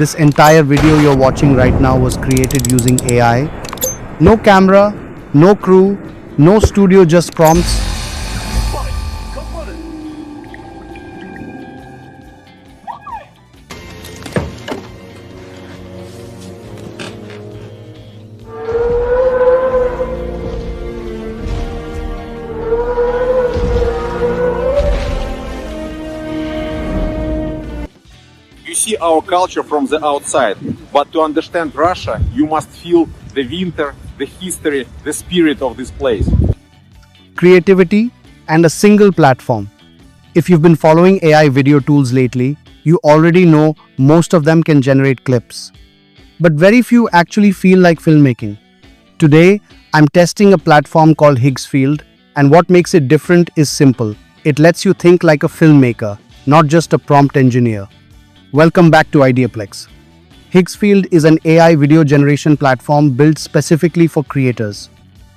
This entire video you're watching right now was created using AI. No camera, no crew, no studio, just prompts. You see our culture from the outside, but to understand Russia, you must feel the winter, the history, the spirit of this place. Creativity and a single platform. If you've been following AI video tools lately, you already know most of them can generate clips. But very few actually feel like filmmaking. Today, I'm testing a platform called Higgsfield, and what makes it different is simple. It lets you think like a filmmaker, not just a prompt engineer. Welcome back to IdeaPlex. Higgsfield is an AI video generation platform built specifically for creators.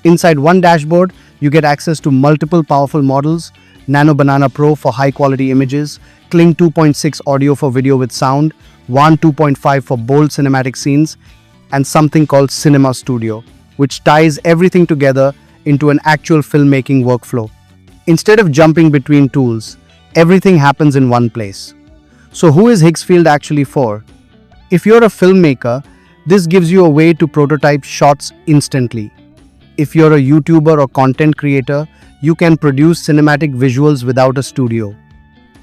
Inside one dashboard, you get access to multiple powerful models: Nano Banana Pro for high-quality images, Kling 2.6 audio for video with sound, WAN 2.5 for bold cinematic scenes, and something called Cinema Studio, which ties everything together into an actual filmmaking workflow. Instead of jumping between tools, everything happens in one place. So who is Higgsfield actually for? If you're a filmmaker, this gives you a way to prototype shots instantly. If you're a YouTuber or content creator, you can produce cinematic visuals without a studio.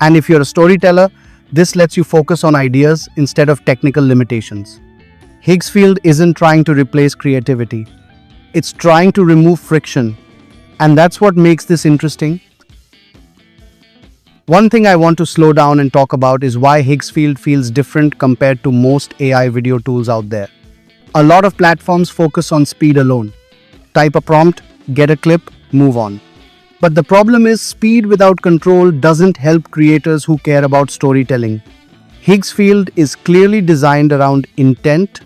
And if you're a storyteller, this lets you focus on ideas instead of technical limitations. Higgsfield isn't trying to replace creativity. It's trying to remove friction. And that's what makes this interesting. One thing I want to slow down and talk about is why Higgsfield feels different compared to most AI video tools out there. A lot of platforms focus on speed alone. Type a prompt, get a clip, move on. But the problem is, speed without control doesn't help creators who care about storytelling. Higgsfield is clearly designed around intent.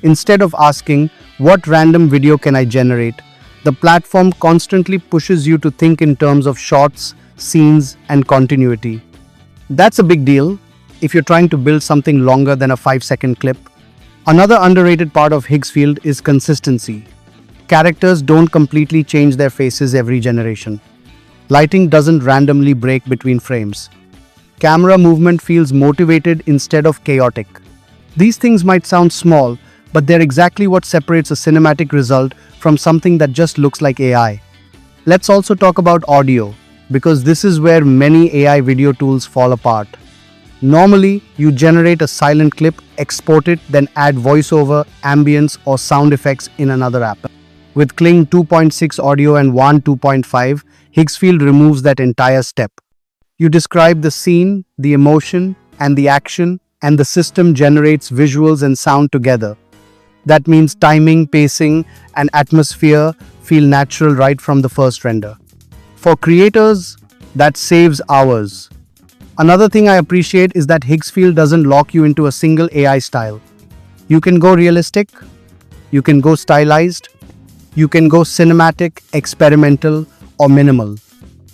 Instead of asking, what random video can I generate, the platform constantly pushes you to think in terms of shots, scenes, and continuity. That's a big deal if you're trying to build something longer than a 5-second clip. Another underrated part of Higgsfield is consistency. Characters don't completely change their faces every generation. Lighting doesn't randomly break between frames. Camera movement feels motivated instead of chaotic. These things might sound small, but they're exactly what separates a cinematic result from something that just looks like AI. Let's also talk about audio, because this is where many AI video tools fall apart. Normally, you generate a silent clip, export it, then add voiceover, ambience, or sound effects in another app. With Kling 2.6 audio and WAN 2.5, Higgsfield removes that entire step. You describe the scene, the emotion, and the action, and the system generates visuals and sound together. That means timing, pacing, and atmosphere feel natural right from the first render. For creators, that saves hours. Another thing I appreciate is that Higgsfield doesn't lock you into a single AI style. You can go realistic, you can go stylized, you can go cinematic, experimental, or minimal.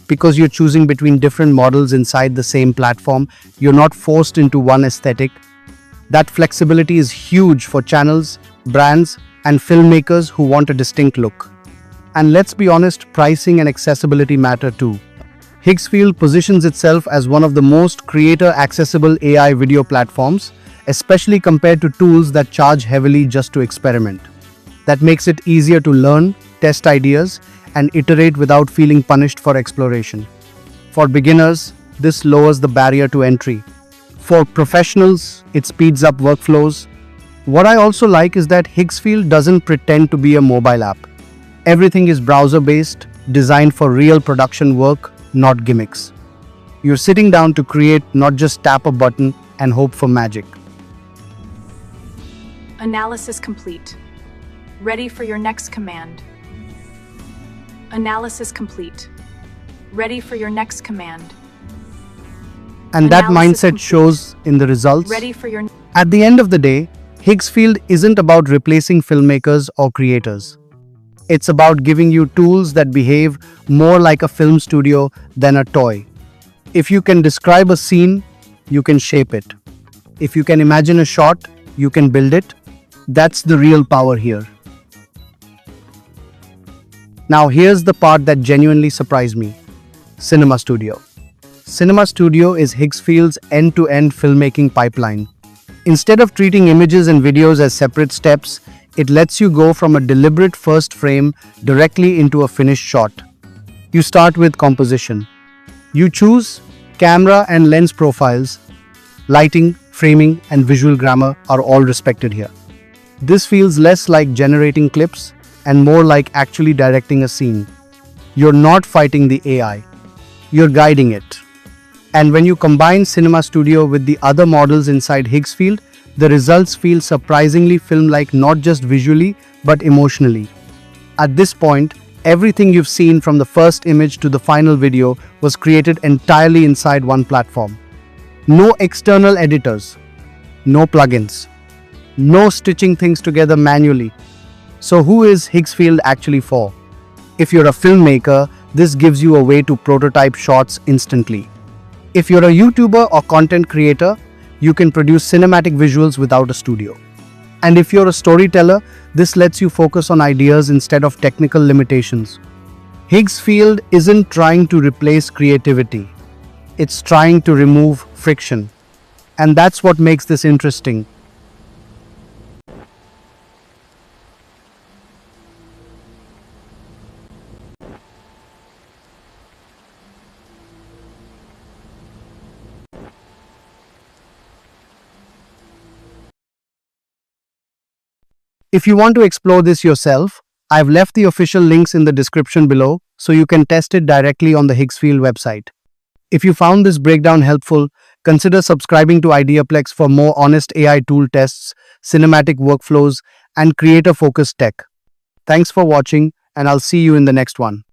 Because you're choosing between different models inside the same platform, you're not forced into one aesthetic. That flexibility is huge for channels, brands, and filmmakers who want a distinct look. And let's be honest, pricing and accessibility matter too. Higgsfield positions itself as one of the most creator-accessible AI video platforms, especially compared to tools that charge heavily just to experiment. That makes it easier to learn, test ideas, and iterate without feeling punished for exploration. For beginners, this lowers the barrier to entry. For professionals, it speeds up workflows. What I also like is that Higgsfield doesn't pretend to be a mobile app. Everything is browser-based, designed for real production work, not gimmicks. You're sitting down to create, not just tap a button and hope for magic. Analysis complete. Ready for your next command. Analysis complete. Ready for your next command. And that mindset shows in the results. Ready for your... At the end of the day, Higgsfield isn't about replacing filmmakers or creators. It's about giving you tools that behave more like a film studio than a toy. If you can describe a scene, you can shape it. If you can imagine a shot, you can build it. That's the real power here. Now here's the part that genuinely surprised me. Cinema Studio. Cinema Studio is Higgsfield's end-to-end filmmaking pipeline. Instead of treating images and videos as separate steps, it lets you go from a deliberate first frame directly into a finished shot. You start with composition. You choose camera and lens profiles, lighting, framing, and visual grammar are all respected here. This feels less like generating clips and more like actually directing a scene. You're not fighting the AI, you're guiding it. And when you combine Cinema Studio with the other models inside Higgsfield, the results feel surprisingly film-like, not just visually, but emotionally. At this point, everything you've seen from the first image to the final video was created entirely inside one platform. No external editors, no plugins, no stitching things together manually. So who is Higgsfield actually for? If you're a filmmaker, this gives you a way to prototype shots instantly. If you're a YouTuber or content creator, you can produce cinematic visuals without a studio. And if you're a storyteller, this lets you focus on ideas instead of technical limitations. Higgsfield isn't trying to replace creativity. It's trying to remove friction. And that's what makes this interesting. If you want to explore this yourself, I've left the official links in the description below so you can test it directly on the Higgsfield website. If you found this breakdown helpful, consider subscribing to IdeaPlex for more honest AI tool tests, cinematic workflows, and creator-focused tech. Thanks for watching, and I'll see you in the next one.